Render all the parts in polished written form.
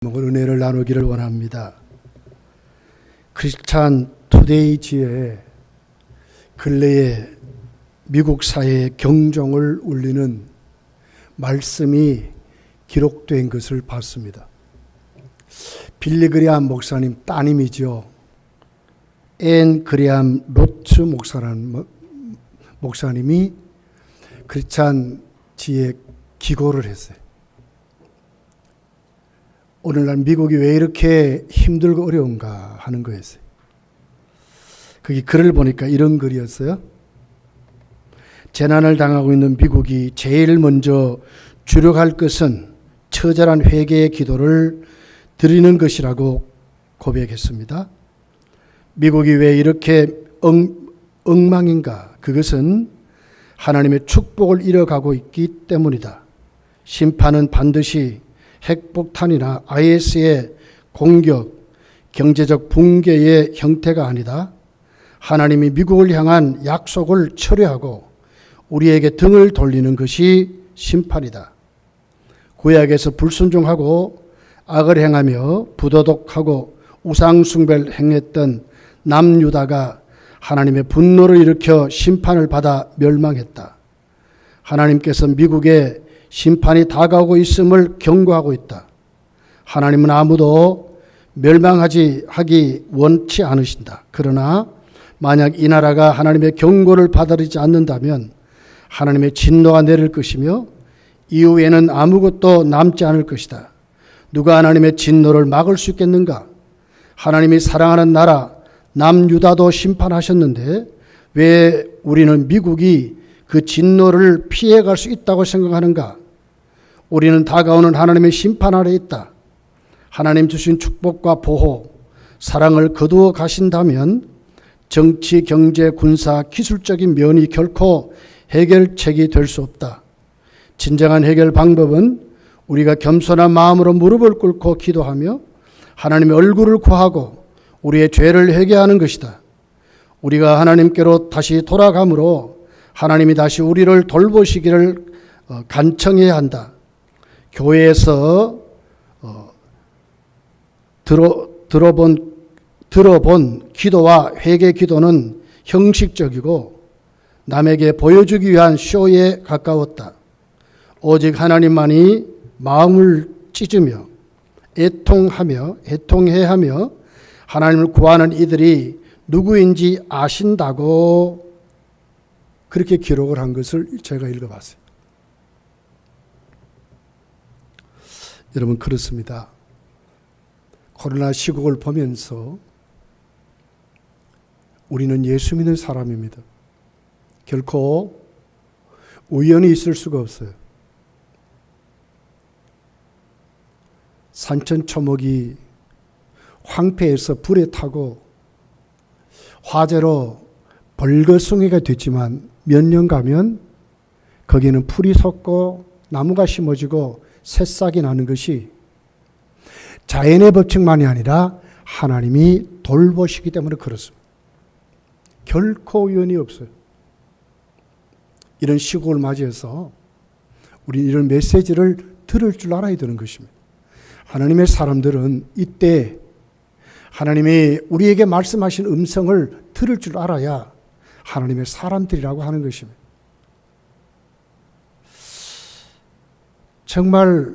은혜를 나누기를 원합니다. 크리스찬 투데이지에 근래에 미국 사회의 경종을 울리는 말씀이 기록된 것을 봤습니다. 빌리 그레함 목사님 따님이죠. 앤 그레함 로츠 목사라는 목사님이 크리스찬 지에 기고를 했어요. 오늘날 미국이 왜 이렇게 힘들고 어려운가 하는 거였어요. 거기 글을 보니까 이런 글이었어요. 재난을 당하고 있는 미국이 제일 먼저 주력할 것은 처절한 회개의 기도를 드리는 것이라고 고백했습니다. 미국이 왜 이렇게 엉망인가? 그것은 하나님의 축복을 잃어가고 있기 때문이다. 심판은 반드시 핵폭탄이나 IS의 공격, 경제적 붕괴의 형태가 아니다. 하나님이 미국을 향한 약속을 철회하고 우리에게 등을 돌리는 것이 심판이다. 구약에서 불순종하고 악을 행하며 부도덕하고 우상숭배를 행했던 남유다가 하나님의 분노를 일으켜 심판을 받아 멸망했다. 하나님께서 미국에 심판이 다가오고 있음을 경고하고 있다. 하나님은 아무도 멸망하기 원치 않으신다. 그러나 만약 이 나라가 하나님의 경고를 받아들이지 않는다면 하나님의 진노가 내릴 것이며 이후에는 아무것도 남지 않을 것이다. 누가 하나님의 진노를 막을 수 있겠는가? 하나님이 사랑하는 나라 남유다도 심판하셨는데 왜 우리는 미국이 그 진노를 피해갈 수 있다고 생각하는가? 우리는 다가오는 하나님의 심판 아래 있다. 하나님 주신 축복과 보호, 사랑을 거두어 가신다면 정치, 경제, 군사, 기술적인 면이 결코 해결책이 될 수 없다. 진정한 해결 방법은 우리가 겸손한 마음으로 무릎을 꿇고 기도하며 하나님의 얼굴을 구하고 우리의 죄를 회개하는 것이다. 우리가 하나님께로 다시 돌아가므로 하나님이 다시 우리를 돌보시기를 간청해야 한다. 교회에서 들어본 기도와 회개 기도는 형식적이고 남에게 보여주기 위한 쇼에 가까웠다. 오직 하나님만이 마음을 찢으며 애통해하며 하나님을 구하는 이들이 누구인지 아신다고 그렇게 기록을 한 것을 제가 읽어봤어요. 여러분, 그렇습니다. 코로나 시국을 보면서 우리는 예수 믿는 사람입니다. 결코 우연이 있을 수가 없어요. 산천초목이 황폐해서 불에 타고 화재로 벌거숭이가 됐지만 몇 년 가면 거기는 풀이 솟고 나무가 심어지고 새싹이 나는 것이 자연의 법칙만이 아니라 하나님이 돌보시기 때문에 그렇습니다. 결코 우연이 없어요. 이런 시국을 맞이해서 우리 이런 메시지를 들을 줄 알아야 되는 것입니다. 하나님의 사람들은 이때 하나님이 우리에게 말씀하신 음성을 들을 줄 알아야 하나님의 사람들이라고 하는 것입니다. 정말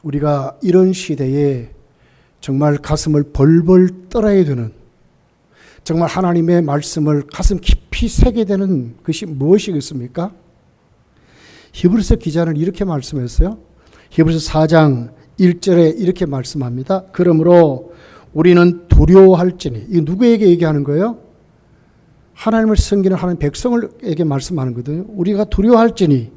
우리가 이런 시대에 정말 가슴을 벌벌 떨어야 되는, 정말 하나님의 말씀을 가슴 깊이 새게 되는 것이 무엇이겠습니까? 히브리서 기자는 이렇게 말씀했어요. 히브리서 4장 1절에 이렇게 말씀합니다. 그러므로 우리는 두려워할지니, 이거 누구에게 얘기하는 거예요? 하나님을 섬기는 하나님 백성에게 말씀하는 거거든요. 우리가 두려워할지니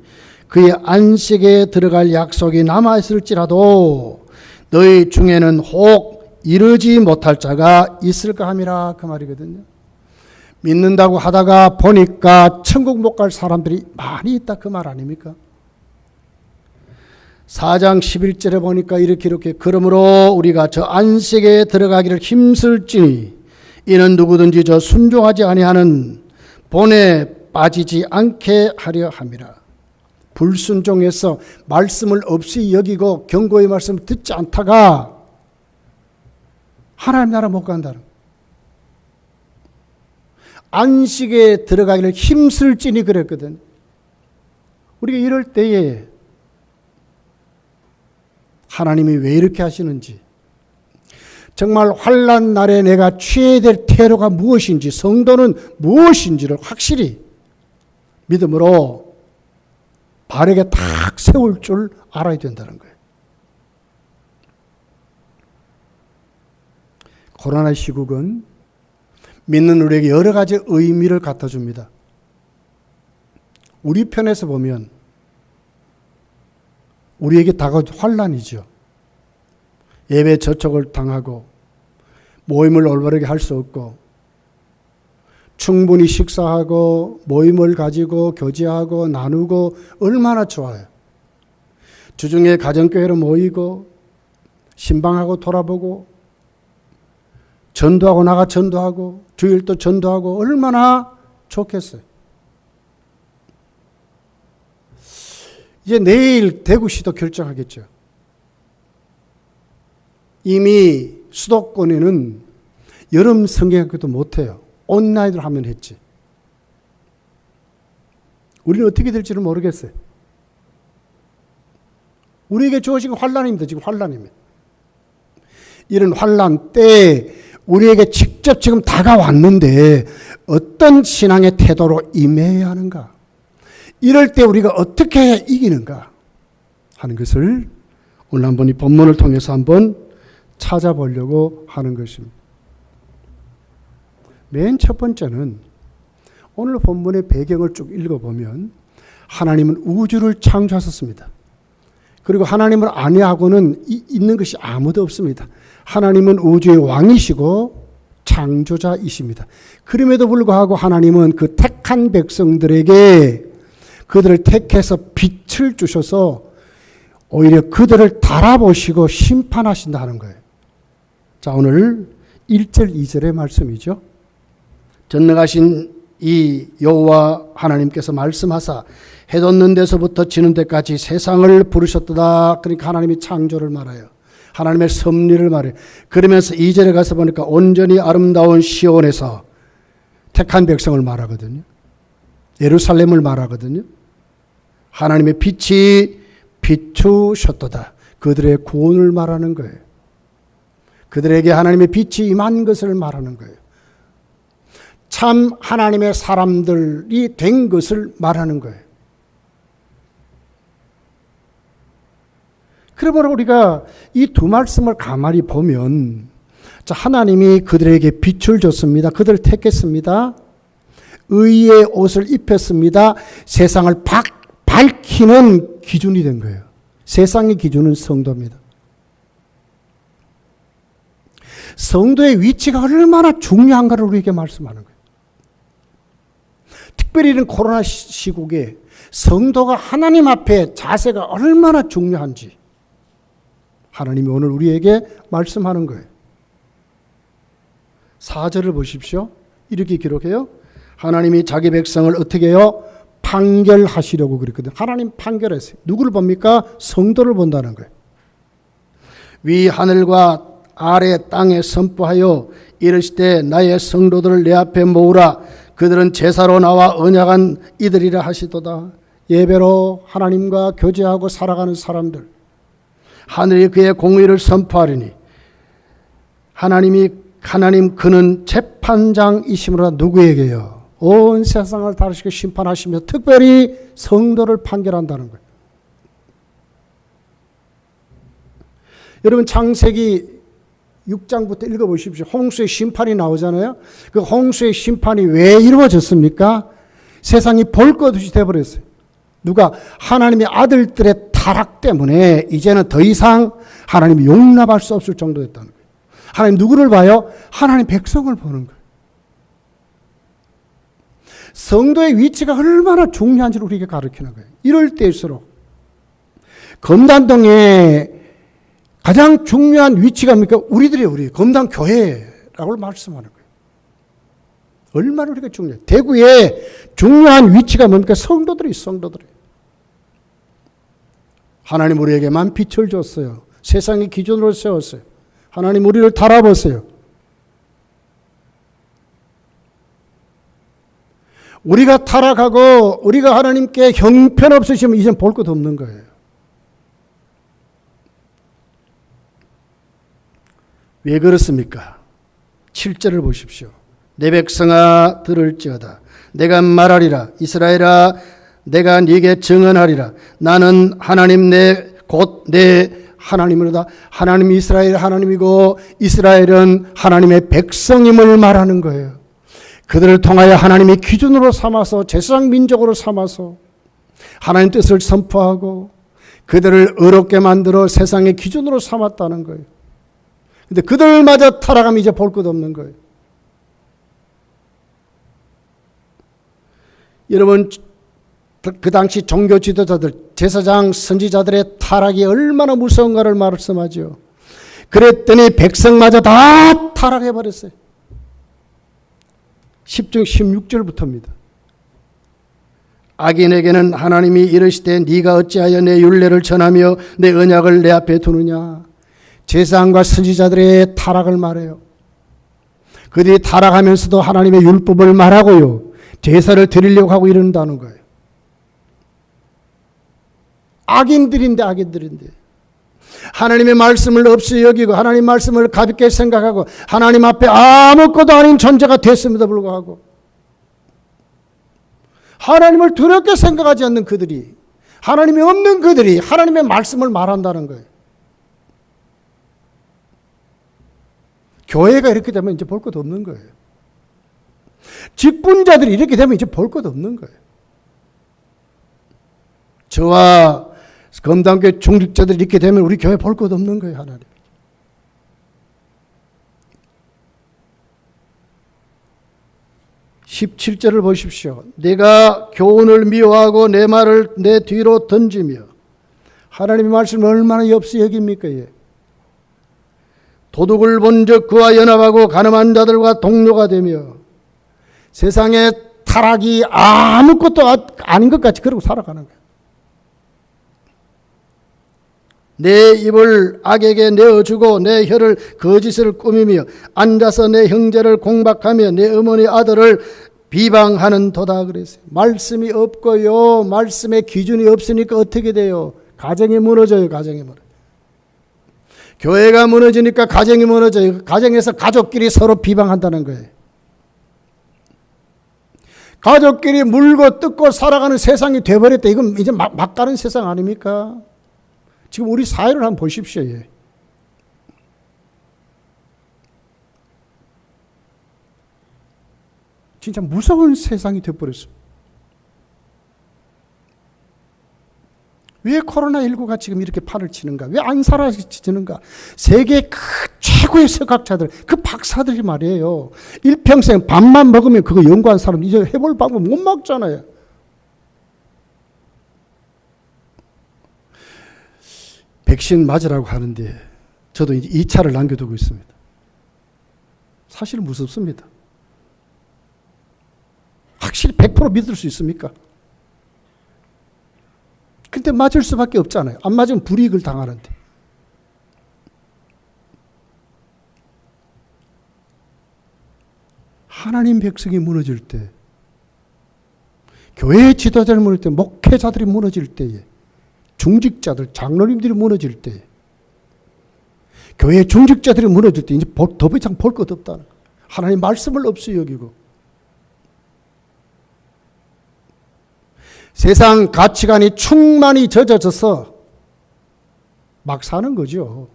그의 안식에 들어갈 약속이 남아있을지라도 너희 중에는 혹 이르지 못할 자가 있을까 함이라, 그 말이거든요. 믿는다고 하다가 보니까 천국 못 갈 사람들이 많이 있다, 그 말 아닙니까? 4장 11절에 보니까 이렇게 그러므로 우리가 저 안식에 들어가기를 힘쓸지니 이는 누구든지 저 순종하지 아니하는 본에 빠지지 않게 하려 함이라. 불순종해서 말씀을 없이 여기고 경고의 말씀을 듣지 않다가 하나님 나라 못 간다는 거예요. 안식에 들어가기를 힘쓸지니 그랬거든. 우리가 이럴 때에 하나님이 왜 이렇게 하시는지, 정말 환난 날에 내가 취해야 될 태도가 무엇인지, 성도는 무엇인지를 확실히 믿음으로 바르게 딱 세울 줄 알아야 된다는 거예요. 코로나 시국은 믿는 우리에게 여러 가지 의미를 갖다 줍니다. 우리 편에서 보면 우리에게 다가온 환난이죠. 예배 저촉을 당하고 모임을 올바르게 할 수 없고 충분히 식사하고 모임을 가지고 교제하고 나누고 얼마나 좋아요. 주중에 가정교회로 모이고 신방하고 돌아보고 전도하고 나가 전도하고 주일도 전도하고 얼마나 좋겠어요. 이제 내일 대구시도 결정하겠죠. 이미 수도권에는 여름 성경학교도 못해요. 온라인으로 하면 했지. 우리는 어떻게 될지는 모르겠어요. 우리에게 주어진 환난입니다. 지금 환난입니다. 이런 환난 때에 우리에게 직접 지금 다가왔는데 어떤 신앙의 태도로 임해야 하는가? 이럴 때 우리가 어떻게 해야 이기는가 하는 것을 오늘 한번 이 본문을 통해서 한번 찾아보려고 하는 것입니다. 맨 첫 번째는 오늘 본문의 배경을 쭉 읽어보면 하나님은 우주를 창조하셨습니다. 그리고 하나님을 아니하고는 있는 것이 아무도 없습니다. 하나님은 우주의 왕이시고 창조자이십니다. 그럼에도 불구하고 하나님은 그 택한 백성들에게 그들을 택해서 빛을 주셔서 오히려 그들을 달아보시고 심판하신다 는 거예요. 자, 오늘 1절 2절의 말씀이죠. 전능하신 이 여호와 하나님께서 말씀하사 해 돋는 데서부터 지는 데까지 세상을 부르셨도다. 그러니까 하나님이 창조를 말해요. 하나님의 섭리를 말해요. 그러면서 2절에 가서 보니까 온전히 아름다운 시온에서 택한 백성을 말하거든요. 예루살렘을 말하거든요. 하나님의 빛이 비추셨도다. 그들의 구원을 말하는 거예요. 그들에게 하나님의 빛이 임한 것을 말하는 거예요. 참 하나님의 사람들이 된 것을 말하는 거예요. 그러므로 우리가 이 두 말씀을 가만히 보면, 자, 하나님이 그들에게 빛을 줬습니다. 그들을 택했습니다. 의의 옷을 입혔습니다. 세상을 밝히는 기준이 된 거예요. 세상의 기준은 성도입니다. 성도의 위치가 얼마나 중요한가를 우리에게 말씀하는 거예요. 특별히 이런 코로나 시국에 성도가 하나님 앞에 자세가 얼마나 중요한지 하나님이 오늘 우리에게 말씀하는 거예요. 4절을 보십시오. 이렇게 기록해요. 하나님이 자기 백성을 어떻게 해요? 판결하시려고 그랬거든요. 하나님 판결했어요. 누구를 봅니까? 성도를 본다는 거예요. 위 하늘과 아래 땅에 선포하여 이르시되 나의 성도들을 내 앞에 모으라. 그들은 제사로 나와 언약한 이들이라 하시도다. 예배로 하나님과 교제하고 살아가는 사람들, 하늘이 그의 공의를 선포하리니 하나님 그는 재판장이시므로 누구에게요? 온 세상을 다루시고 심판하시며 특별히 성도를 판결한다는 거예요. 여러분 창세기 6장부터 읽어보십시오. 홍수의 심판이 나오잖아요. 그 홍수의 심판이 왜 이루어졌습니까? 세상이 볼 것 없이 돼버렸어요. 누가? 하나님의 아들들의 타락 때문에 이제는 더 이상 하나님이 용납할 수 없을 정도 됐다는 거예요. 하나님 누구를 봐요? 하나님 백성을 보는 거예요. 성도의 위치가 얼마나 중요한지를 우리에게 가르치는 거예요. 이럴 때일수록 검단동에 가장 중요한 위치가 뭡니까? 우리 검단 교회라고 말씀하는 거예요. 얼마나 우리가 중요해요. 대구에 중요한 위치가 뭡니까? 성도들이. 하나님 우리에게만 빛을 줬어요. 세상의 기준으로 세웠어요. 하나님 우리를 달아보세요. 우리가 타락하고 우리가 하나님께 형편없으시면 이젠 볼 것 없는 거예요. 왜 그렇습니까? 7절을 보십시오. 내 백성아 들을지어다. 내가 말하리라. 이스라엘아 내가 네게 증언하리라. 나는 하나님 곧 내 하나님이로다. 하나님 이스라엘 하나님이고 이스라엘은 하나님의 백성임을 말하는 거예요. 그들을 통하여 하나님의 기준으로 삼아서 제사장 민족으로 삼아서 하나님 뜻을 선포하고 그들을 의롭게 만들어 세상의 기준으로 삼았다는 거예요. 근데 그들마저 타락하면 이제 볼 것 없는 거예요. 여러분 그 당시 종교 지도자들, 제사장, 선지자들의 타락이 얼마나 무서운가를 말씀하죠. 그랬더니 백성마저 다 타락해버렸어요. 10중 16절부터입니다. 악인에게는 하나님이 이르시되 네가 어찌하여 내 율례를 전하며 내 언약을 내 앞에 두느냐. 제사장과 선지자들의 타락을 말해요. 그들이 타락하면서도 하나님의 율법을 말하고요. 제사를 드리려고 하고 이런다는 거예요. 악인들인데 하나님의 말씀을 없이 여기고 하나님 말씀을 가볍게 생각하고 하나님 앞에 아무것도 아닌 존재가 됐음에도 불구하고 하나님을 두렵게 생각하지 않는 그들이, 하나님이 없는 그들이 하나님의 말씀을 말한다는 거예요. 교회가 이렇게 되면 이제 볼 것 없는 거예요. 직분자들이 이렇게 되면 이제 볼 것 없는 거예요. 저와 검단교회 중직자들이 이렇게 되면 우리 교회 볼 것 없는 거예요. 하나님. (17절을) 보십시오. 내가 교훈을 미워하고 내 말을 내 뒤로 던지며. 하나님의 말씀을 얼마나 엽시 여깁니까? 도둑을 본즉 그와 연합하고 가늠한 자들과 동료가 되며 세상에 타락이 아무것도 아닌 것 같이 그러고 살아가는 거예요. 내 입을 악에게 내어주고 내 혀를 거짓을 꾸미며 앉아서 내 형제를 공박하며 내 어머니 아들을 비방하는 도다 그랬어요. 말씀이 없고요. 말씀의 기준이 없으니까 어떻게 돼요? 가정이 무너져요. 가정이 무너져요. 교회가 무너지니까 가정이 무너져요. 가정에서 가족끼리 서로 비방한다는 거예요. 가족끼리 물고 뜯고 살아가는 세상이 돼버렸다. 이건 이제 막 가는 세상 아닙니까? 지금 우리 사회를 한번 보십시오. 진짜 무서운 세상이 돼버렸습니다. 왜 코로나19가 지금 이렇게 판을 치는가? 왜 안 사라지는가? 세계 최고의 석학자들, 그 박사들이 말이에요. 일평생 밥만 먹으면 그거 연구한 사람 이제 해볼 방법 못 먹잖아요. 백신 맞으라고 하는데 저도 이제 2차를 남겨두고 있습니다. 사실 무섭습니다. 확실히 100% 믿을 수 있습니까? 근데 맞을 수밖에 없잖아요. 안 맞으면 불이익을 당하는데. 하나님 백성이 무너질 때, 교회의 지도자들이 무너질 때, 목회자들이 무너질 때에, 중직자들, 장로님들이 무너질 때, 교회의 중직자들이 무너질 때 이제 더 이상 볼 것 없다는 거예요. 하나님 말씀을 없이 여기고 세상 가치관이 충만히 젖어져서 막 사는 거죠.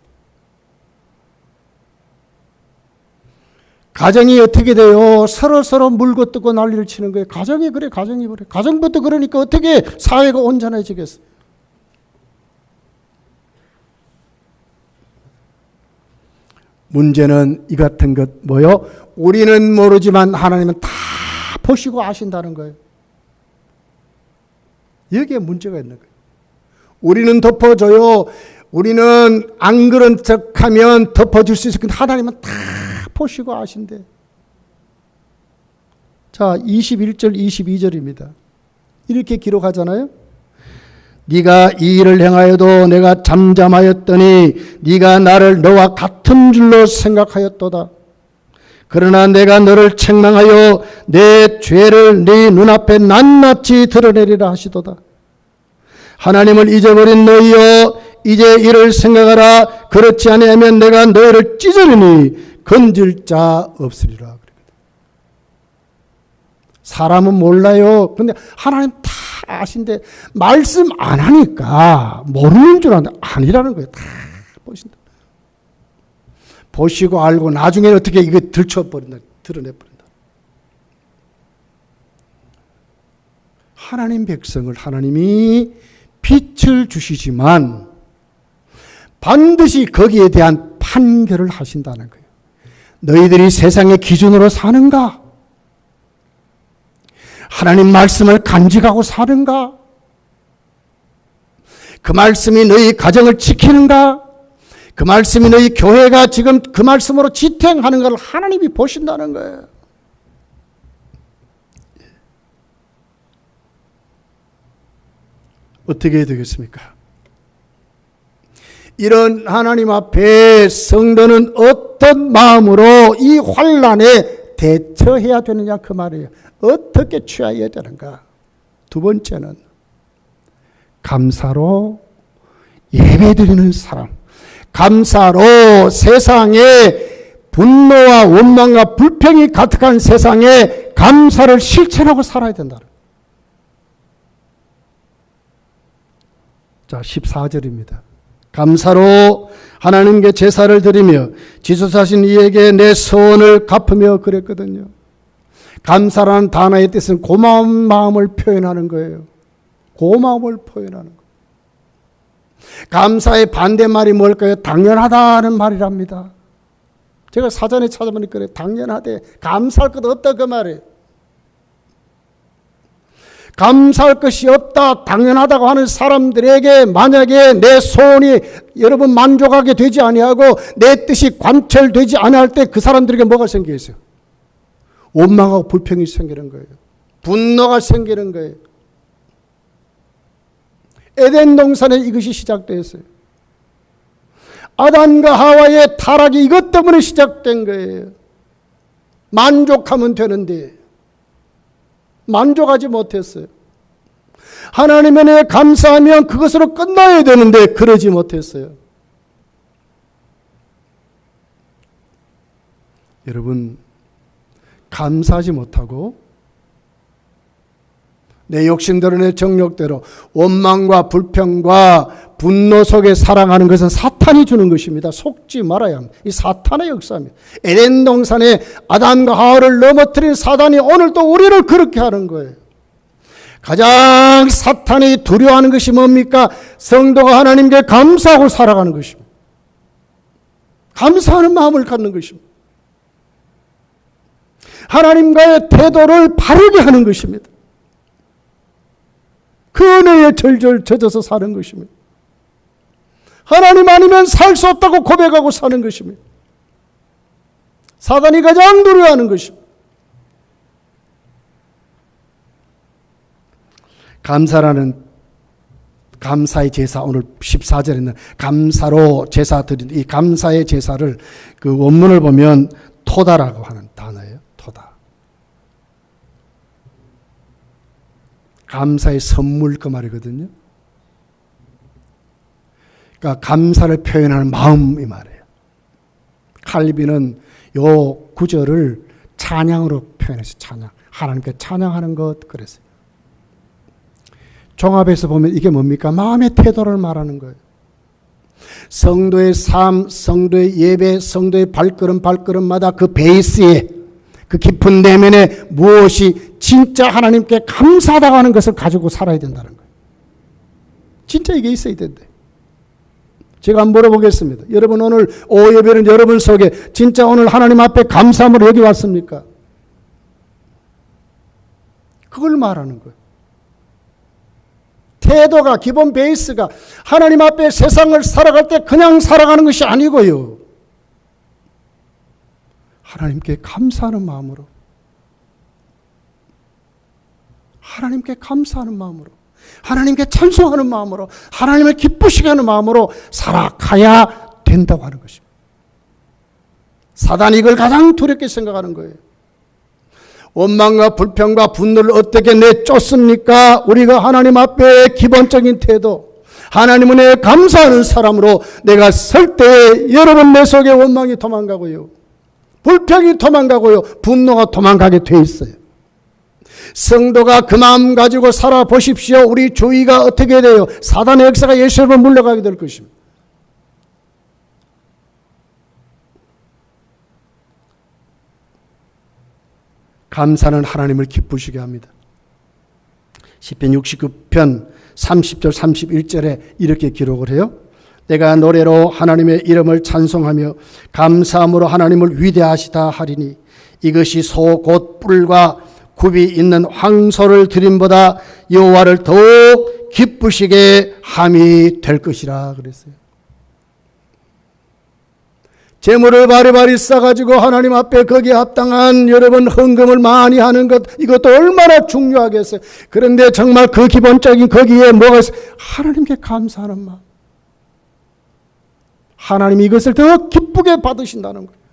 가정이 어떻게 돼요? 서로 물고 뜯고 난리를 치는 거예요. 가정이 그래, 가정이 그래. 가정부터 그러니까 어떻게 사회가 온전해지겠어요? 문제는 이 같은 것 뭐요? 우리는 모르지만 하나님은 다 보시고 아신다는 거예요. 여기에 문제가 있는 거예요. 우리는 덮어줘요. 우리는 안 그런 척하면 덮어줄 수 있을 텐데 하나님은 다 보시고 아신대. 자, 21절 22절입니다. 이렇게 기록하잖아요. 네가 이 일을 행하여도 내가 잠잠하였더니 네가 나를 너와 같은 줄로 생각하였도다. 그러나 내가 너를 책망하여 내 죄를 네 눈앞에 낱낱이 드러내리라 하시도다. 하나님을 잊어버린 너희여, 이제 이를 생각하라. 그렇지 아니하면 내가 너희를 찢으리니 건질 자 없으리라. 사람은 몰라요. 근데 하나님 다 아신데 말씀 안 하니까 모르는 줄 아는데 아니라는 거예요. 다 보신다. 보시고 알고 나중에 어떻게 이거 들춰버린다, 드러내버린다. 하나님 백성을 하나님이 빛을 주시지만 반드시 거기에 대한 판결을 하신다는 거예요. 너희들이 세상의 기준으로 사는가? 하나님 말씀을 간직하고 사는가? 그 말씀이 너희 가정을 지키는가? 그 말씀이 너희 교회가 지금 그 말씀으로 지탱하는 걸 하나님이 보신다는 거예요. 어떻게 해야 되겠습니까? 이런 하나님 앞에 성도는 어떤 마음으로 이 환난에 대처해야 되느냐 그 말이에요. 어떻게 취해야 되는가? 두 번째는 감사로 예배드리는 사람. 감사로 세상에 분노와 원망과 불평이 가득한 세상에 감사를 실천하고 살아야 된다. 자, 14절입니다. 감사로 하나님께 제사를 드리며 지소사신 이에게 내 서원을 갚으며 그랬거든요. 감사라는 단어의 뜻은 고마운 마음을 표현하는 거예요. 고마움을 표현하는 거예요. 감사의 반대말이 뭘까요? 당연하다는 말이랍니다. 제가 사전에 찾아보니까 그래, 당연하대. 감사할 것 없다 그 말이에요. 감사할 것이 없다, 당연하다고 하는 사람들에게 만약에 내 소원이 여러분 만족하게 되지 아니하고 내 뜻이 관철되지 아니할 때 그 사람들에게 뭐가 생기겠어요? 원망하고 불평이 생기는 거예요. 분노가 생기는 거예요. 에덴 동산에 이것이 시작되었어요. 아담과 하와의 타락이 이것 때문에 시작된 거예요. 만족하면 되는데 만족하지 못했어요. 하나님의 은혜에 감사하면 그것으로 끝나야 되는데 그러지 못했어요. 여러분, 감사하지 못하고 내 욕심대로 내 정욕대로 원망과 불평과 분노 속에 살아가는 것은 사탄이 주는 것입니다. 속지 말아야 합니다. 이 사탄의 역사입니다. 에덴 동산에 아담과 하와를 넘어뜨린 사단이 오늘도 우리를 그렇게 하는 거예요. 가장 사탄이 두려워하는 것이 뭡니까? 성도가 하나님께 감사하고 살아가는 것입니다. 감사하는 마음을 갖는 것입니다. 하나님과의 태도를 바르게 하는 것입니다. 그 은혜에 절절 젖어서 사는 것입니다. 하나님 아니면 살 수 없다고 고백하고 사는 것입니다. 사단이 가장 두려워하는 것입니다. 감사의 제사, 오늘 14절에는 감사로 제사 드리는 이 감사의 제사를 그 원문을 보면 토다라고 하는 단어예요. 토다. 감사의 선물 그 말이거든요. 그러니까 감사를 표현하는 마음이 말이에요. 칼빈은 요 구절을 찬양으로 표현해서 찬양. 하나님께 찬양하는 것 그랬어요. 종합해서 보면 이게 뭡니까? 마음의 태도를 말하는 거예요. 성도의 삶, 성도의 예배, 성도의 발걸음마다 그 베이스에 그 깊은 내면에 무엇이 진짜 하나님께 감사하다고 하는 것을 가지고 살아야 된다는 거예요. 진짜 이게 있어야 된대. 제가 한번 물어보겠습니다. 여러분 오늘 오후 예배는 여러분 속에 진짜 오늘 하나님 앞에 감사함으로 여기 왔습니까? 그걸 말하는 거예요. 태도가 기본 베이스가 하나님 앞에 세상을 살아갈 때 그냥 살아가는 것이 아니고요. 하나님께 감사하는 마음으로 하나님께 감사하는 마음으로 하나님께 찬송하는 마음으로, 하나님을 기쁘시게 하는 마음으로 살아가야 된다고 하는 것입니다. 사단이 이걸 가장 두렵게 생각하는 거예요. 원망과 불평과 분노를 어떻게 내쫓습니까? 우리가 하나님 앞에 기본적인 태도, 하나님 은혜에 감사하는 사람으로 내가 설 때 여러분 내 속에 원망이 도망가고요, 불평이 도망가고요, 분노가 도망가게 돼 있어요. 성도가 그 마음 가지고 살아보십시오. 우리 주위가 어떻게 돼요? 사단의 역사가 예수님을 물러가게 될 것입니다. 감사는 하나님을 기쁘시게 합니다. 시편 69편 30절 31절에 이렇게 기록을 해요. 내가 노래로 하나님의 이름을 찬송하며 감사함으로 하나님을 위대하시다 하리니 이것이 소 곧 뿔과 굽이 있는 황소를 드림보다 여호와를 더욱 기쁘시게 함이 될 것이라 그랬어요. 재물을 바리바리 싸가지고 하나님 앞에 거기에 합당한 여러분 헌금을 많이 하는 것, 이것도 얼마나 중요하겠어요. 그런데 정말 그 기본적인 거기에 뭐가 있어요? 하나님께 감사하는 마음. 하나님이 이것을 더 기쁘게 받으신다는 거예요.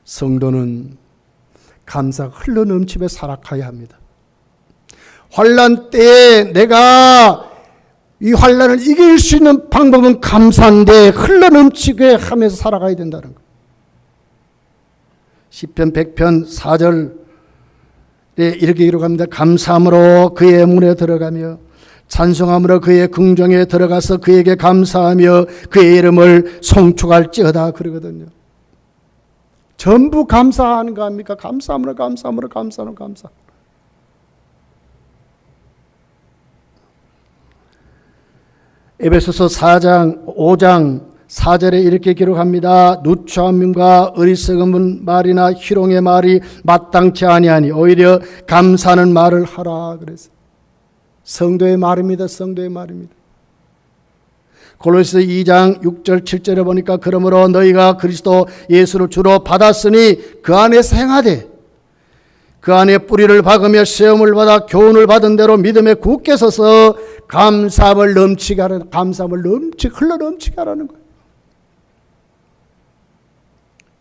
성도는 감사가 흘러넘치며 살아가야 합니다. 환난 때에 내가 이 환난을 이길 수 있는 방법은 감사인데 흘러넘치게 하면서 살아가야 된다는 거예요. 시편 100편 4절에 이렇게 기록합니다. 감사함으로 그의 문에 들어가며 찬송함으로 그의 궁정에 들어가서 그에게 감사하며 그의 이름을 송축할지어다 그러거든요. 전부 감사하는 거 아닙니까? 감사함으로 감사함으로 감사함으로 감사. 에베소서 5장 4절에 이렇게 기록합니다. 누추함과 어리석은 말이나 희롱의 말이 마땅치 아니하니 오히려 감사하는 말을 하라 그랬어요. 성도의 말입니다. 성도의 말입니다. 골로새 2장 6절 7절에 보니까 그러므로 너희가 그리스도 예수를 주로 받았으니 그 안에서 행하되 그 안에 뿌리를 박으며 시험을 받아 교훈을 받은 대로 믿음에 굳게 서서 감사함을 넘치게 하라는, 감사함을 흘러 넘치게 하라는 거예요.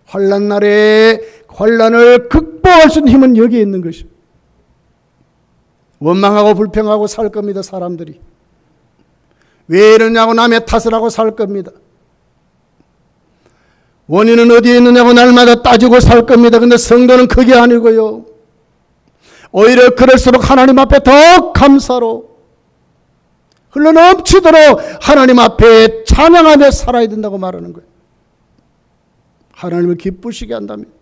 환난 날에 환난을 극복할 수 있는 힘은 여기에 있는 것이죠. 원망하고 불평하고 살 겁니다. 사람들이 왜 이러냐고 남의 탓을 하고 살 겁니다. 원인은 어디에 있느냐고 날마다 따지고 살 겁니다. 그런데 성도는 그게 아니고요, 오히려 그럴수록 하나님 앞에 더 감사로 흘러넘치도록 하나님 앞에 찬양하며 살아야 된다고 말하는 거예요. 하나님을 기쁘시게 한다면.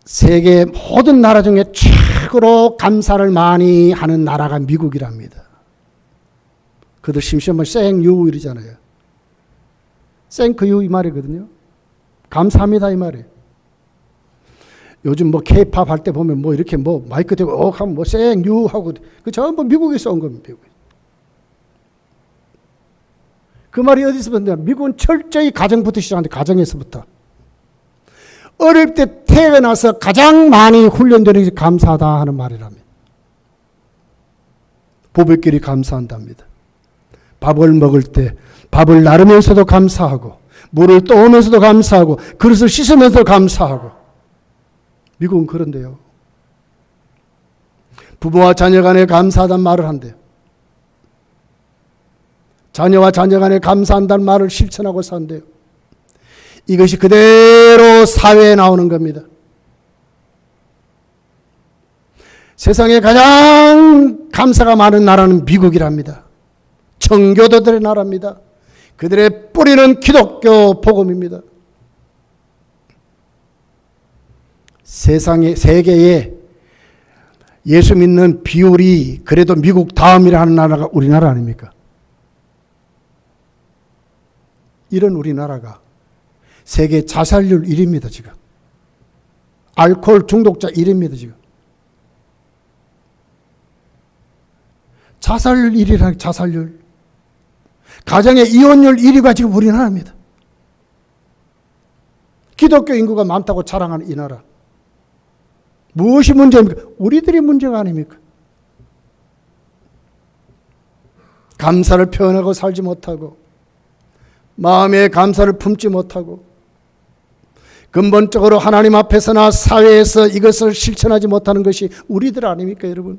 세계 모든 나라 중에 최고로 감사를 많이 하는 나라가 미국이랍니다. 그들 심시하면 생유 이러잖아요. 생크유 이 말이거든요. 감사합니다 이 말이에요. 요즘 뭐 K-팝 할 때 보면 뭐 이렇게 뭐 마이크 대고 하면 뭐 생유 하고 그 전부 미국에서 온 겁니다. 그 말이 어디서 봤냐? 미국은 철저히 가정부터 시작하는데 가정에서부터. 어릴 때 태어나서 가장 많이 훈련되는 것이 감사하다 하는 말이랍니다. 부부끼리 감사한답니다. 밥을 먹을 때 밥을 나르면서도 감사하고 물을 떠오면서도 감사하고 그릇을 씻으면서도 감사하고. 미국은 그런데요. 부부와 자녀 간에 감사하다는 말을 한대요. 자녀와 자녀 간에 감사한다는 말을 실천하고 산대요. 이것이 그대로 사회에 나오는 겁니다. 세상에 가장 감사가 많은 나라는 미국이랍니다. 청교도들의 나라입니다. 그들의 뿌리는 기독교 복음입니다. 세계에 예수 믿는 비율이 그래도 미국 다음이라는 나라가 우리나라 아닙니까? 이런 우리나라가 세계 자살률 1위입니다. 지금 알코올 중독자 1위입니다. 지금 자살률 1위라는 자살률, 가정의 이혼율 1위가 지금 우리나라입니다. 기독교 인구가 많다고 자랑하는 이 나라. 무엇이 문제입니까? 우리들이 문제가 아닙니까? 감사를 표현하고 살지 못하고 마음의 감사를 품지 못하고 근본적으로 하나님 앞에서나 사회에서 이것을 실천하지 못하는 것이 우리들 아닙니까, 여러분?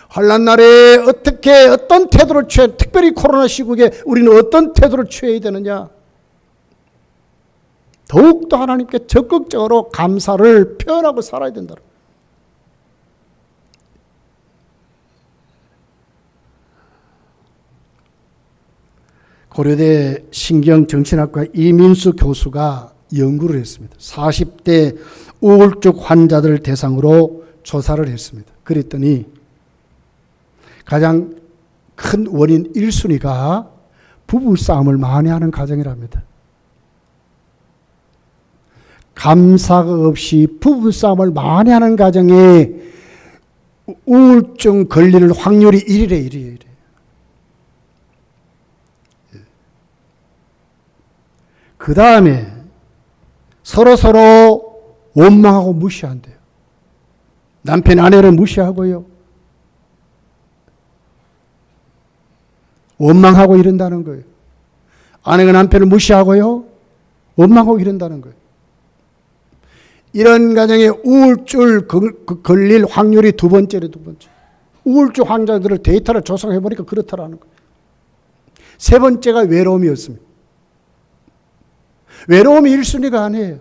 환난 날에 어떻게 어떤 태도를 특별히 코로나 시국에 우리는 어떤 태도를 취해야 되느냐? 더욱더 하나님께 적극적으로 감사를 표현하고 살아야 된다. 고려대 신경정신학과 이민수 교수가 연구를 했습니다. 40대 우울증 환자들을 대상으로 조사를 했습니다. 그랬더니 가장 큰 원인 1순위가 부부싸움을 많이 하는 가정이랍니다. 감사가 없이 부부싸움을 많이 하는 가정에 우울증 걸릴 확률이 1이래. 그 다음에 서로 원망하고 무시한대요. 남편 아내를 무시하고요. 원망하고 이런다는 거예요. 아내가 남편을 무시하고요. 원망하고 이런다는 거예요. 이런 가정에 우울증 걸릴 확률이 두 번째래. 우울증 환자들을 데이터를 조사해 보니까 그렇다라는 거예요. 세 번째가 외로움이었습니다. 외로움이 1순위가 아니에요.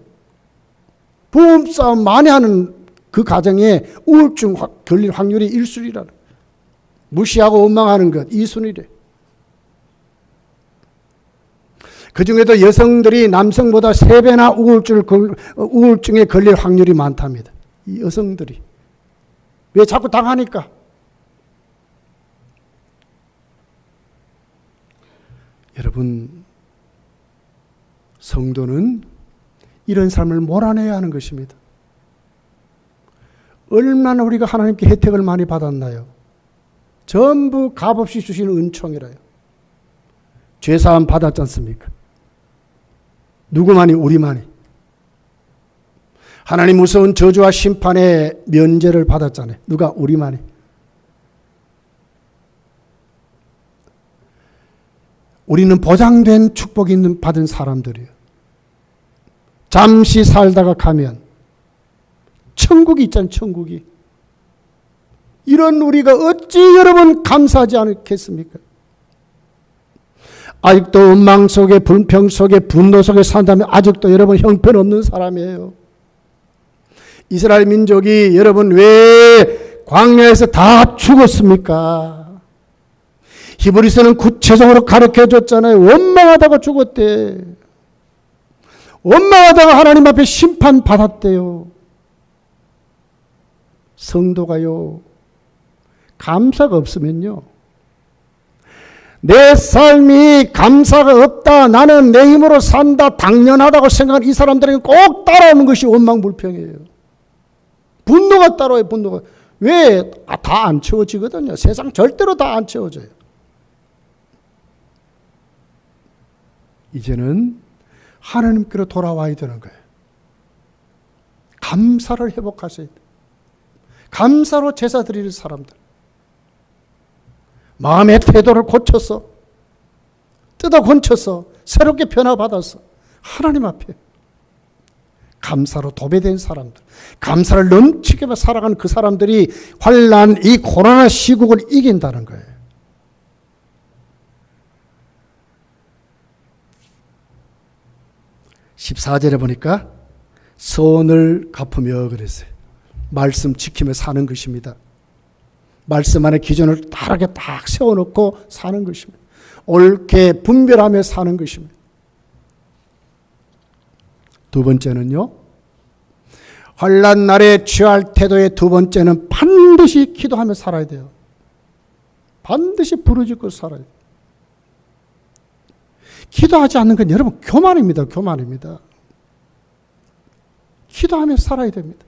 부부싸움 많이 하는 그 가정에 우울증 걸릴 확률이 1순위라는 거예요. 무시하고 원망하는 것 2순위래. 그 중에도 여성들이 남성보다 3배나 우울증에 걸릴 확률이 많답니다. 이 여성들이. 왜 자꾸 당하니까. 여러분, 성도는 이런 삶을 몰아내야 하는 것입니다. 얼마나 우리가 하나님께 혜택을 많이 받았나요? 전부 값없이 주시는 은총이라요. 죄사함 받았지 않습니까? 누구만이? 우리만이. 하나님 무서운 저주와 심판의 면제를 받았잖아요. 누가? 우리만이. 우리는 보장된 축복이 받은 사람들이에요. 잠시 살다가 가면 천국이 있잖아요. 천국이. 이런 우리가 어찌 여러분 감사하지 않겠습니까? 아직도 원망 속에, 불평 속에, 분노 속에 산다면 아직도 여러분 형편없는 사람이에요. 이스라엘 민족이 여러분 왜 광야에서 다 죽었습니까? 히브리서는 구체적으로 가르쳐 줬잖아요. 원망하다가 죽었대. 원망하다가 하나님 앞에 심판받았대요. 성도가요, 감사가 없으면요, 내 삶이 감사가 없다, 나는 내 힘으로 산다, 당연하다고 생각하는 이 사람들에게 꼭 따라오는 것이 원망불평이에요. 분노가 따라와요. 분노가. 왜? 다 안 채워지거든요. 세상 절대로 다 안 채워져요. 이제는 하나님께로 돌아와야 되는 거예요. 감사를 회복하셔야 돼요. 감사로 제사 드리는 사람들. 마음의 태도를 고쳐서, 뜯어 건쳐서, 새롭게 변화받아서 하나님 앞에 감사로 도배된 사람들, 감사를 넘치게 살아가는 그 사람들이 환난 이 코로나 시국을 이긴다는 거예요. (14절에) 보니까 선을 갚으며 그랬어요. 말씀 지키며 사는 것입니다. 말씀 안에 기준을 다르게 딱 세워놓고 사는 것입니다. 옳게 분별하며 사는 것입니다. 두 번째는요, 환난 날에 취할 태도의 두 번째는 반드시 기도하며 살아야 돼요. 반드시 부르짖고 살아야 돼요. 기도하지 않는 건 여러분 교만입니다. 교만입니다. 기도하며 살아야 됩니다.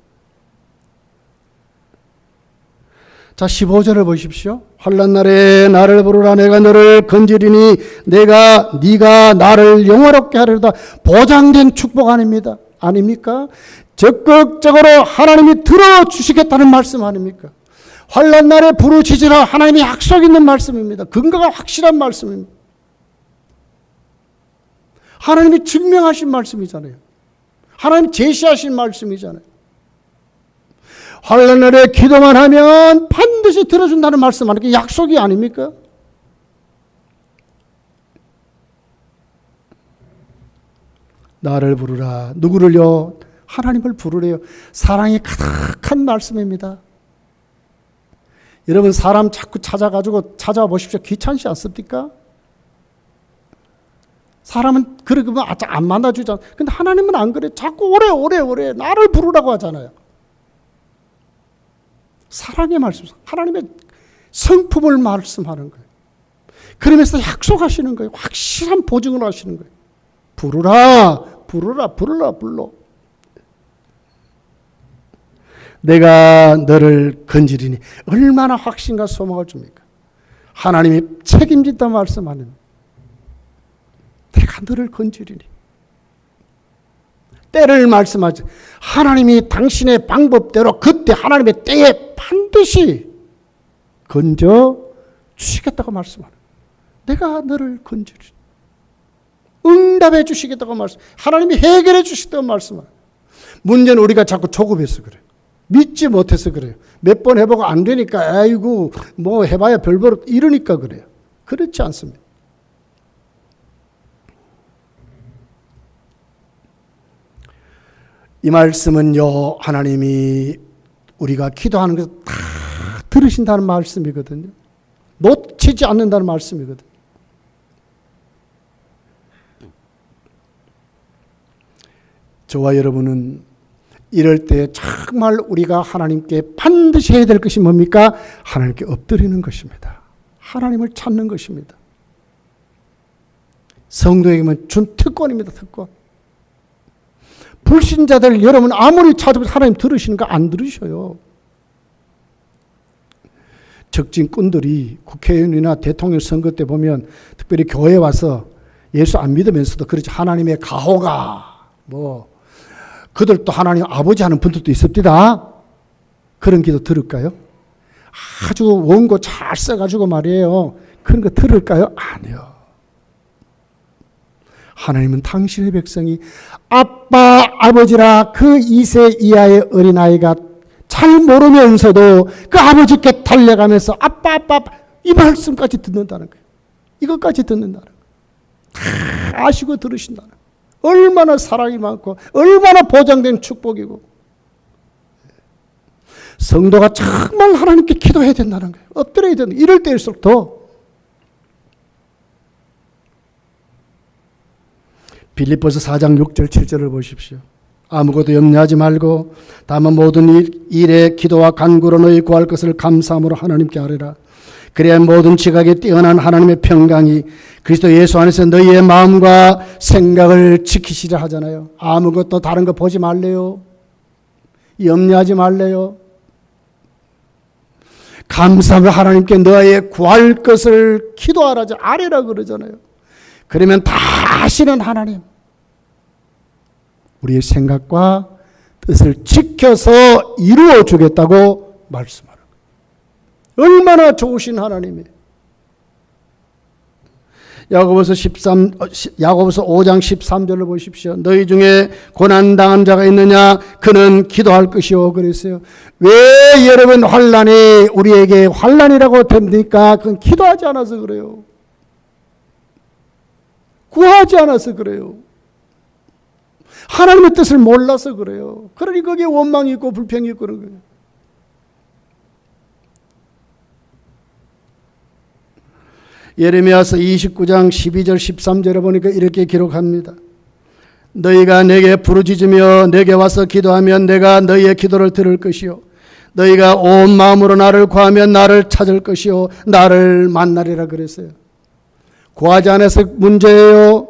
자, 15절을 보십시오. 환난 날에 나를 부르라. 내가 너를 건지리니 네가 나를 영화롭게 하리로다. 보장된 축복 아닙니다. 아닙니까? 적극적으로 하나님이 들어주시겠다는 말씀 아닙니까? 환난 날에 부르짖으라. 하나님이 약속 있는 말씀입니다. 근거가 확실한 말씀입니다. 하나님이 증명하신 말씀이잖아요. 하나님 제시하신 말씀이잖아요. 환난 날에 기도만 하면 반드시 들어준다는 말씀 아닙니까? 약속이 아닙니까? 나를 부르라. 누구를요? 하나님을 부르래요. 사랑이 가득한 말씀입니다. 여러분, 사람 자꾸 찾아와 보십시오. 귀찮지 않습니까? 사람은 그러면 안 만나주잖아. 근데 하나님은 안 그래. 자꾸 오래 나를 부르라고 하잖아요. 사랑의 말씀, 하나님의 성품을 말씀하는 거예요. 그러면서 약속하시는 거예요. 확실한 보증을 하시는 거예요. 불러. 내가 너를 건지리니. 얼마나 확신과 소망을 줍니까? 하나님이 책임진다 말씀하는, 내가 너를 건지리니. 때를 말씀하지. 하나님이 당신의 방법대로 그때 하나님의 때에 반드시 건져 주시겠다고 말씀하는, 내가 너를 건지리니. 응답해 주시겠다고 말씀. 하나님이 해결해 주시겠다고 말씀하는. 문제는 우리가 자꾸 조급해서 그래요. 믿지 못해서 그래요. 몇 번 해보고 안 되니까 아이고 뭐 해봐야 별별 이러니까 그래요. 그렇지 않습니다. 이 말씀은요, 하나님이 우리가 기도하는 것을 다 들으신다는 말씀이거든요. 놓치지 않는다는 말씀이거든요. 저와 여러분은 이럴 때 정말 우리가 하나님께 반드시 해야 될 것이 뭡니까? 하나님께 엎드리는 것입니다. 하나님을 찾는 것입니다. 성도에게만 준 특권입니다. 특권. 불신자들 여러분 아무리 찾아도 하나님 들으시는 거 안 들으셔요. 적진꾼들이 국회의원이나 대통령 선거 때 보면 특별히 교회에 와서 예수 안 믿으면서도 그렇지 하나님의 가호가 그들도 하나님 아버지 하는 분들도 있습니다. 그런 기도 들을까요? 아주 원고 잘 써가지고 말이에요. 그런 거 들을까요? 아니요. 하나님은 당신의 백성이 아빠, 아버지라 그 2세 이하의 어린아이가 잘 모르면서도 그 아버지께 달려가면서 아빠 이 말씀까지 듣는다는 거예요. 이것까지 듣는다는 거예요. 다 아시고 들으신다는 거예요. 얼마나 사랑이 많고 얼마나 보장된 축복이고. 성도가 정말 하나님께 기도해야 된다는 거예요. 엎드려야 된다. 이럴 때일수록 더. 빌립보서 4장 6절 7절을 보십시오. 아무것도 염려하지 말고 다만 모든 일에 기도와 간구로 너희 구할 것을 감사함으로 하나님께 아뢰라. 그래야 모든 지각에 뛰어난 하나님의 평강이 그리스도 예수 안에서 너희의 마음과 생각을 지키시라 하잖아요. 아무것도 다른 거 보지 말래요. 염려하지 말래요. 감사하며 하나님께 너의 구할 것을 기도하라죠. 아뢰라 그러잖아요. 그러면 다 아시는 하나님, 우리의 생각과 뜻을 지켜서 이루어 주겠다고 말씀하는 거예요. 얼마나 좋으신 하나님이에요. 야고보서 5장 13절을 보십시오. 너희 중에 고난당한 자가 있느냐? 그는 기도할 것이요. 그랬어요. 왜 여러분 환난이 우리에게 환난이라고 됩니까? 그건 기도하지 않아서 그래요. 구하지 않아서 그래요. 하나님의 뜻을 몰라서 그래요. 그러니 거기에 원망이 있고 불평이 있고 그런 거예요. 예레미야서 29장 12절 13절에 보니까 이렇게 기록합니다. 너희가 내게 부르짖으며 내게 와서 기도하면 내가 너희의 기도를 들을 것이요 너희가 온 마음으로 나를 구하면 나를 찾을 것이요 나를 만나리라 그랬어요. 구하지 않아서 문제예요.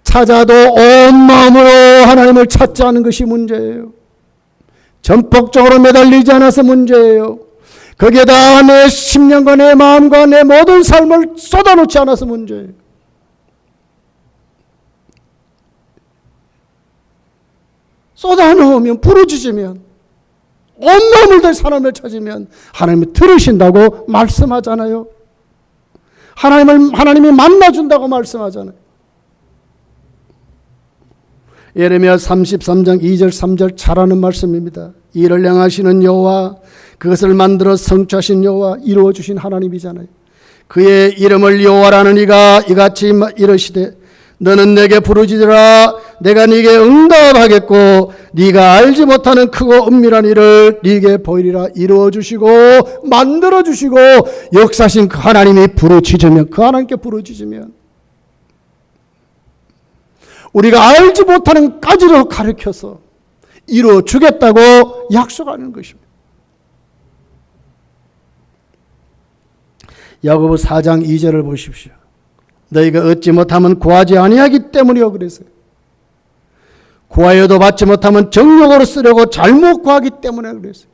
찾아도 온 마음으로 하나님을 찾지 않은 것이 문제예요. 전폭적으로 매달리지 않아서 문제예요. 거기에다 내 10년과 내 마음과 내 모든 삶을 쏟아놓지 않아서 문제예요. 쏟아놓으면 부르짖으면 온 마음을 다해 하나님을 찾으면 하나님이 들으신다고 말씀하잖아요. 하나님이 만나준다고 말씀하잖아요. 예레미야 33장 2절 3절 잘 아는 말씀입니다. 이를 행하시는 여호와, 그것을 만들어 성취하신 여호와, 이루어 주신 하나님이잖아요. 그의 이름을 여호와라는 이가 이같이 이르시되 너는 내게 부르짖으라 내가 네게 응답하겠고 네가 알지 못하는 크고 은밀한 일을 네게 보이리라. 이루어 주시고 만들어 주시고 역사하신 그 하나님이 부르짖으면, 그 하나님께 부르짖으면 우리가 알지 못하는 까지로 가르쳐서 이루어 주겠다고 약속하는 것입니다. 야고보 4장 2절을 보십시오. 너희가 얻지 못하면 구하지 아니하기 때문이요. 그래서 구하여도 받지 못하면 정욕으로 쓰려고 잘못 구하기 때문에 그랬어요.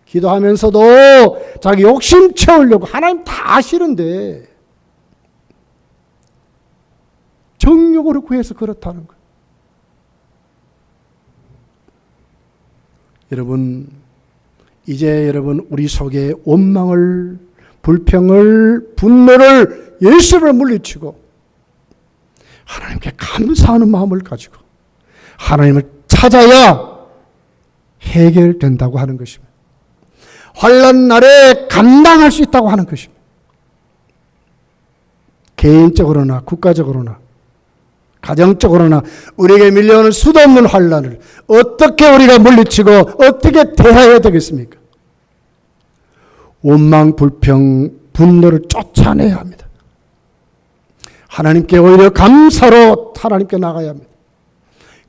기도하면서도 자기 욕심 채우려고, 하나님 다 아시는데 정욕으로 구해서 그렇다는 거예요. 여러분, 이제 여러분 우리 속에 원망을, 불평을, 분노를 예수를 물리치고 하나님께 감사하는 마음을 가지고 하나님을 찾아야 해결된다고 하는 것입니다. 환난 날에 감당할 수 있다고 하는 것입니다. 개인적으로나 국가적으로나 가정적으로나 우리에게 밀려오는 수도 없는 환난을 어떻게 우리가 물리치고 어떻게 대해야 되겠습니까? 원망, 불평, 분노를 쫓아내야 합니다. 하나님께 오히려 감사로 하나님께 나가야 합니다.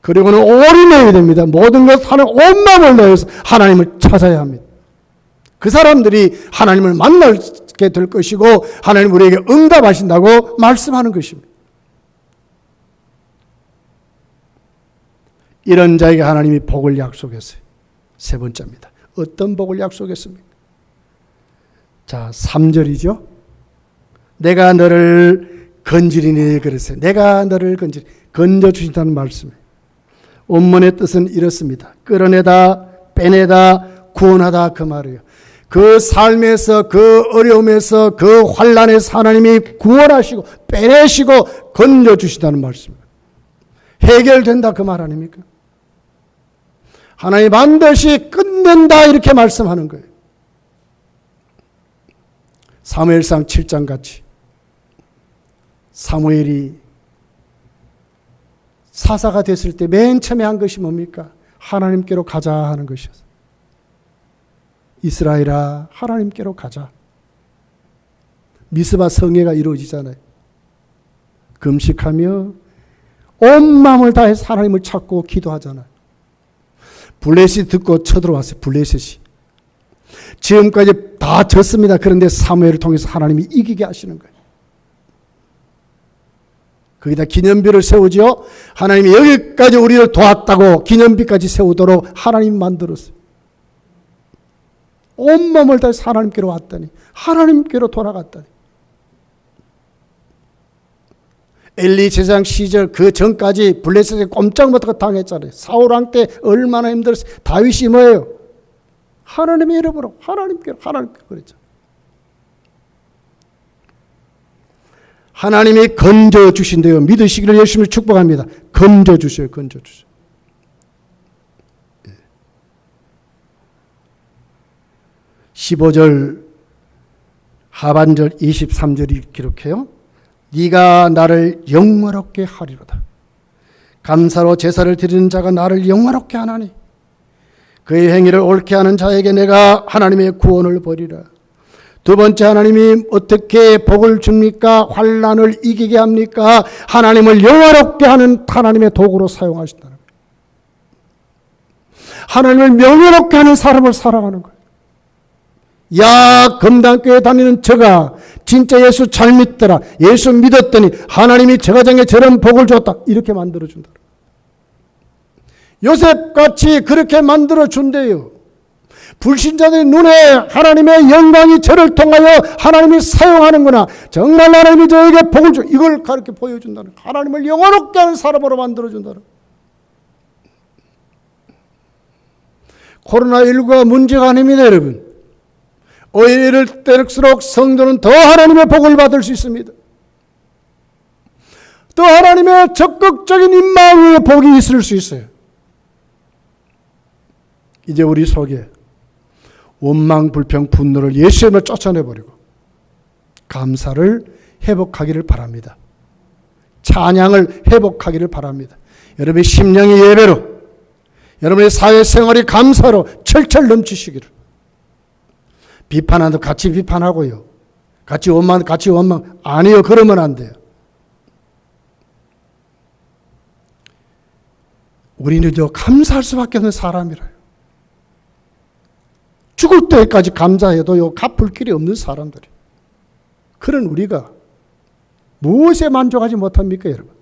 그리고는 올인해야 됩니다. 모든 것 하는 온 마음을 다해서 하나님을 찾아야 합니다. 그 사람들이 하나님을 만나게 될 것이고 하나님 우리에게 응답하신다고 말씀하는 것입니다. 이런 자에게 하나님이 복을 약속했어요. 세 번째입니다. 어떤 복을 약속했습니까? 자, 3절이죠. 내가 너를 건지리니 그랬어요. 내가 너를 건져주신다는 말씀이에요. 원문의 뜻은 이렇습니다. 끌어내다, 빼내다, 구원하다, 그 말이에요. 그 삶에서, 그 어려움에서, 그 환난에서 하나님이 구원하시고 빼내시고 건져주시다는 말씀이에요. 해결된다, 그 말 아닙니까? 하나님 반드시 끝낸다, 이렇게 말씀하는 거예요. 사무엘상 7장 같이 사무엘이 사사가 됐을 때 맨 처음에 한 것이 뭡니까? 하나님께로 가자 하는 것이었어요. 이스라엘아, 하나님께로 가자. 미스바 성회가 이루어지잖아요. 금식하며 온 마음을 다해서 하나님을 찾고 기도하잖아요. 블레셋이 듣고 쳐들어왔어요. 블레셋이. 지금까지 다 졌습니다. 그런데 사무엘을 통해서 하나님이 이기게 하시는 거예요. 거기다 기념비를 세우죠. 하나님이 여기까지 우리를 도왔다고 기념비까지 세우도록 하나님이 만들었어요. 온 마음을 다해서 하나님께로 왔더니, 하나님께로 돌아갔더니, 엘리 제사장 시절 그 전까지 블레셋에 꼼짝 못하고 당했잖아요. 사울왕 때 얼마나 힘들었어요. 다윗이 뭐예요? 하나님의 이름으로 하나님께로 그랬죠. 하나님이 건져주신대요. 믿으시기를 열심히 축복합니다. 건져주셔요. 건져주셔요. 15절 하반절 23절이 기록해요. 네가 나를 영화롭게 하리로다. 감사로 제사를 드리는 자가 나를 영화롭게 하나니 그의 행위를 옳게 하는 자에게 내가 하나님의 구원을 보리라. 두 번째, 하나님이 어떻게 복을 줍니까? 환난을 이기게 합니까? 하나님을 영화롭게 하는 하나님의 도구로 사용하신다는 거예요. 하나님을 명예롭게 하는 사람을 사랑하는 거예요. 야, 금단교회 다니는 저가 진짜 예수 잘 믿더라. 예수 믿었더니 하나님이 저 가정에 저런 복을 줬다. 이렇게 만들어준다. 요셉같이 그렇게 만들어준대요. 불신자들의 눈에 하나님의 영광이 저를 통하여 하나님이 사용하는구나. 정말 하나님이 저에게 복을 주, 이걸 그렇게 보여준다는, 하나님을 영원롭게 하는 사람으로 만들어준다는. 코로나19가 문제가 아닙니다, 여러분. 오히려 이럴 때일수록 성도는 더 하나님의 복을 받을 수 있습니다. 또 하나님의 적극적인 임마의 복이 있을 수 있어요. 이제 우리 속에 원망, 불평, 분노를 예수님을 쫓아내버리고 감사를 회복하기를 바랍니다. 찬양을 회복하기를 바랍니다. 여러분의 심령의 예배로, 여러분의 사회생활이 감사로 철철 넘치시기를. 비판하도 같이 비판하고요. 같이 원망. 아니요, 그러면 안 돼요. 우리는 감사할 수밖에 없는 사람이라요. 죽을 때까지 감사해도요, 갚을 길이 없는 사람들이. 그런 우리가 무엇에 만족하지 못합니까, 여러분?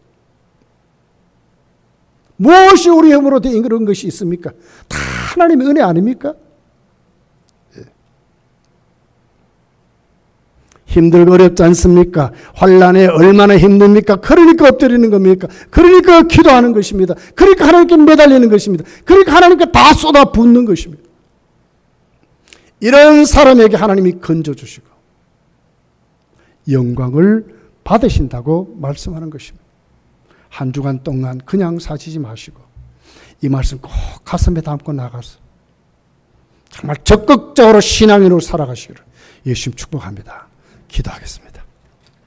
무엇이 우리 힘으로 된 그런 것이 있습니까? 다 하나님의 은혜 아닙니까? 힘들고 어렵지 않습니까? 환난에 얼마나 힘듭니까? 그러니까 엎드리는 겁니까? 그러니까 기도하는 것입니다. 그러니까 하나님께 매달리는 것입니다. 그러니까 하나님께 다 쏟아붓는 것입니다. 이런 사람에게 하나님이 건져주시고 영광을 받으신다고 말씀하는 것입니다. 한 주간 동안 그냥 사시지 마시고 이 말씀 꼭 가슴에 담고 나가서 정말 적극적으로 신앙인으로 살아가시기를 예수님 축복합니다. 기도하겠습니다.